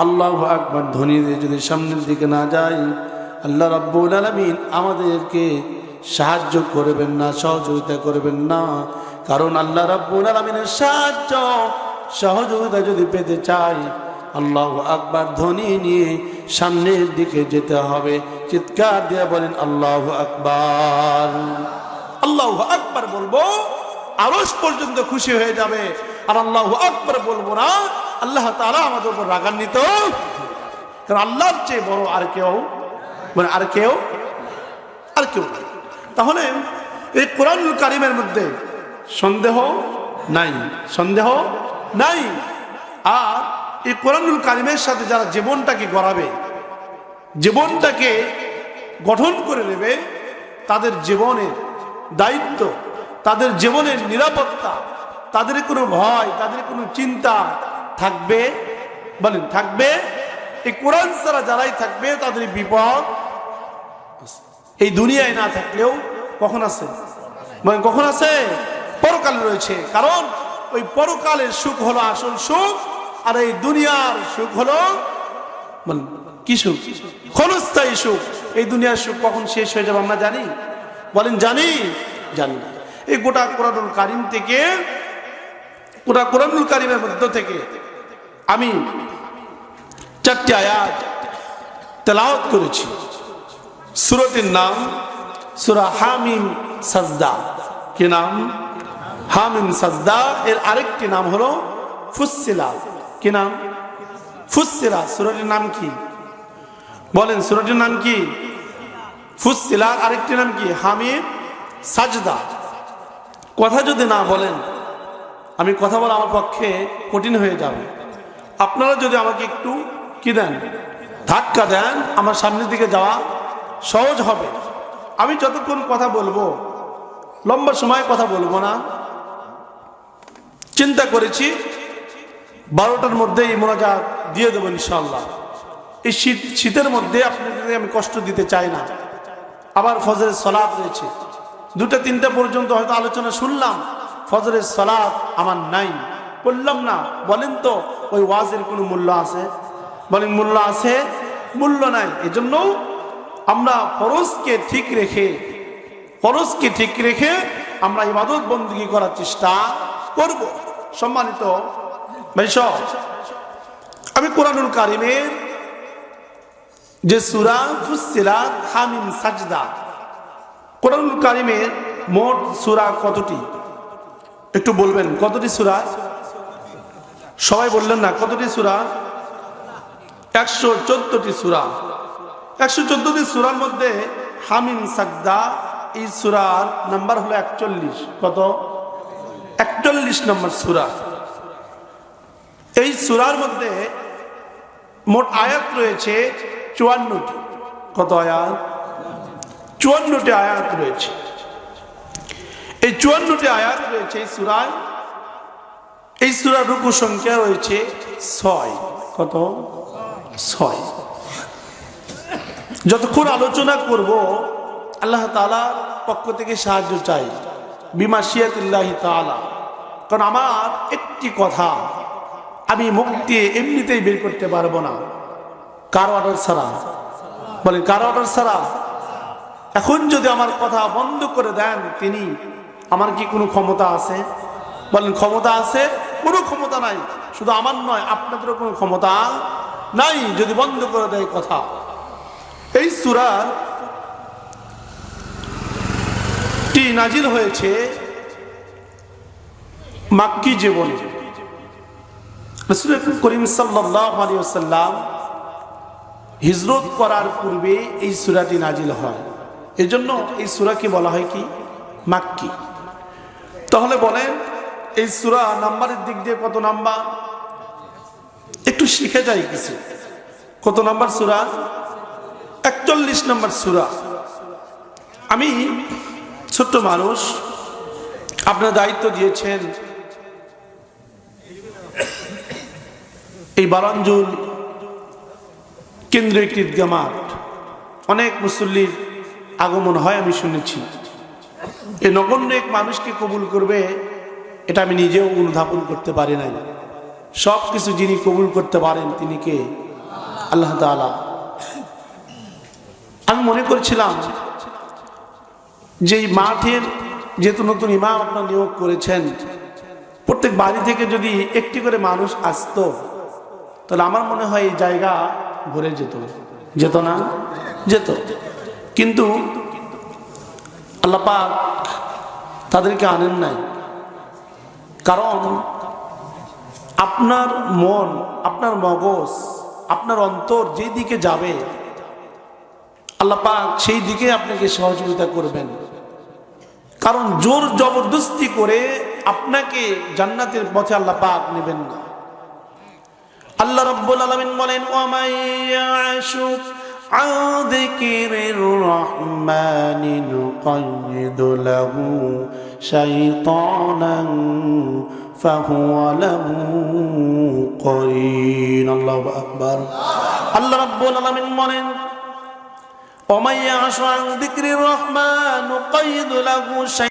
আল্লাহু আকবার ধ্বনি দিয়ে যদি সামনের দিকে না যাই, আল্লাহ রাব্বুল আলামিন আমাদেরকে সাহায্য করবেন না, সহযোগিতা করবেন না। কারণ আল্লাহ রাব্বুল আলামিনের সাহায্য সহযোগিতা যদি পেতে চাই, আল্লাহু আকবার ধ্বনি নিয়ে সামনের দিকে যেতে হবে। চিৎকার দিয়ে বলেন আল্লাহু আকবার। আল্লাহু আকবার বলবো, আরশ পর্যন্ত খুশি হয়ে যাবে। আর আল্লাহু আকবার বলবো না, আল্লাহ তাআলা আমাদের উপর রাগান্বিত। কারণ আল্লাহর চেয়ে বড় আর কেউ নাই। তাহলে এই কোরআনুল কারীমের মধ্যে সন্দেহ নাই। আর এই কোরআনুল কারীমের সাথে যারা জীবনটাকে গড়াবে, জীবনটাকে গঠন করে নেবে, তাদের জীবনের দায়িত্ব, তাদের জীবনের নিরাপত্তা, তাদের কোনো ভয়, তাদের কোনো চিন্তা থাকবে? বলেন থাকবে? এই কোরআন ছাড়া যারাই থাকবে তাদের বিপদ এই দুনিয়ায় না থাকলেও কখন আছে? মানে কখন আছে? পরকালে রয়েছে। কারণ ওই পরকালের সুখ হলো আসল সুখ, আর এই দুনিয়ার সুখ হলো কি সুখ? ক্ষণস্থায়ী সুখ। এই দুনিয়ার সুখ কখন শেষ হয়ে যাবে আমরা জানি? বলেন জানি না। এই গোটা কোরআনুল কারীম থেকে, গোটা কোরআনুল কারীমের মধ্য থেকে আমি 4টি আয়াত তেলাওয়াত করেছি। সূরাটির নাম সূরা হামিম সাজদা। কি নাম? হামিম সাজদা। এর আরেকটি নাম হলো ফুসসিলাত। কি নাম? ফুসসিলাত। সূরাটির নাম কি? বলেন সূরাটির নাম কি? ফুসসিলাত। আরেকটি নাম কি? হামিম সাজদা। কথা যদি না বলেন, আমি কথা বলা আমার পক্ষে কঠিন হয়ে যাবে। আপনারা যদি আমাকে একটু কি দেন, ধাক্কা দেন, আমার সামনের দিকে যাওয়া সহজ হবে। আমি যতক্ষণ কথা বলবো, লম্বা সময় কথা বলবো না। চিন্তা করেছি 12টার মধ্যেই মোনাজাত দিয়ে দেবো ইনশাআল্লাহ। এই শীতের মধ্যে আপনাদের আমি কষ্ট দিতে চাই না। আবার ফজরের সালাত রয়েছে, 2টা-3টা পর্যন্ত হয়তো আলোচনা শুনলাম, ফজরের সালাত আমার নাই, বললাম না। বলেন তো ওই ওয়াজের কোনো মূল্য আছে? বলেন মূল্য আছে? মূল্য নাই। এজন্য আমরা ফরজকে ঠিক রেখে আমরা ইবাদত বন্দেগী করার চেষ্টা করব। সম্মানিত ভাই সব, আমি কোরআনুল কারীমের যে সূরা ফুসসিলাত, হামিম সাজদা, কোরআনুল কারীমের মোট সূরা কতটি একটু বলবেন? কতটি সূরা? সবাই বললেন না। কতটি সূরা? 114টি সূরা। 114টি সূরার মধ্যে হামিম সাজদা এই সূরার নাম্বার হলো 41। কত? 41 নম্বর সূরা। এই সূরার মধ্যে মোট আয়াত রয়েছে 54টি। কত আয়াত? 54টি আয়াত রয়েছে। এই 54টি আয়াত রয়েছে এই সূরায়। এই সূরার রুকু সংখ্যা রয়েছে 6। কত? 6। যতক্ষণ আলোচনা করব আল্লাহ তাআলার পক্ষ থেকে সাহায্য চাই, বিমাশিয়াতিল্লাহি তাআলা। কারণ আমার একটি কথা আমি মুখ দিয়ে এমনিতেই বের করতে পারবো না, কার অর্ডার ছাড়া। বলেন কার অর্ডার ছাড়া। এখন যদি আমার কথা বন্ধ করে দেন তিনি, আমার কি কোনো ক্ষমতা আছে? বলেন ক্ষমতা আছে? কোনো ক্ষমতা নাই। শুধু আমার নয়, আপনাদেরও কোনো ক্ষমতা নাই যদি বন্ধ করে দেয় কথা। এই সূরাটি নাজিল হয়েছে মাক্কি জীবনে। রাসূল করিম সাল্লাল্লাহু আলাইহি ওয়াসাল্লাম হিজরত করার পূর্বে এই সূরাটি নাজিল হয়। এজন্য এই সূরাকে বলা হয় কি? মাক্কি। তাহলে বলেন এই সূরা নাম্বারের দিক দিয়ে কত নাম্বার? একটু শিখে যাই কিছু। কত নাম্বার সূরা? 41 নম্বর সূরা। আমি ছোট্ট মানুষ, আপনার দায়িত্ব দিয়েছেন এই বারাঞ্জুল কেন্দ্রীয় একটি ঈদগাহ মাঠ, অনেক মুসল্লির আগমন হয় আমি শুনেছি। এই নগণ্য এক মানুষকে কবুল করবে এটা আমি নিজেও অনুধাবন করতে পারি নাই। সব কিছু যিনি কবুল করতে পারেন তিনি কে? আল্লাহ তাআলা, আমি মনে করছিলাম যে এই মাঠের যেহেতু নতুন ইমাম আপনার নিয়োগ করেছেন, প্রত্যেক বাড়ি থেকে যদি একটি করে মানুষ আসতো তাহলে আমার মনে হয় এই জায়গা ভরে যেত। যেত না? যেত। কিন্তু আল্লাহ পাক তাদেরকে আনেন নাই। কারণ আপনার মন, আপনার মগজ, আপনার অন্তর যেই দিকে যাবে আল্লাহ পাক সেই দিকে আপনাকে সহযোগিতা করবেন। কারণ জোর জবরদস্তি করে আপনাকে জান্নাতের পথে আল্লাহ পাক নেবেন না। আল্লাহ রাব্বুল আলামিন বলেন, ওয়া মাইয়াশু আন যিকিরির রাহমানি নুকাইয়িদ লাহু শাইতানান ফাহুয়া লাহু করিন। আল্লাহু আকবার। আল্লাহ রাব্বুল আলামিন বলেন, ওয়া মাইয়াশু আন যিকিরির রাহমানি নুকাইয়িদ লাহু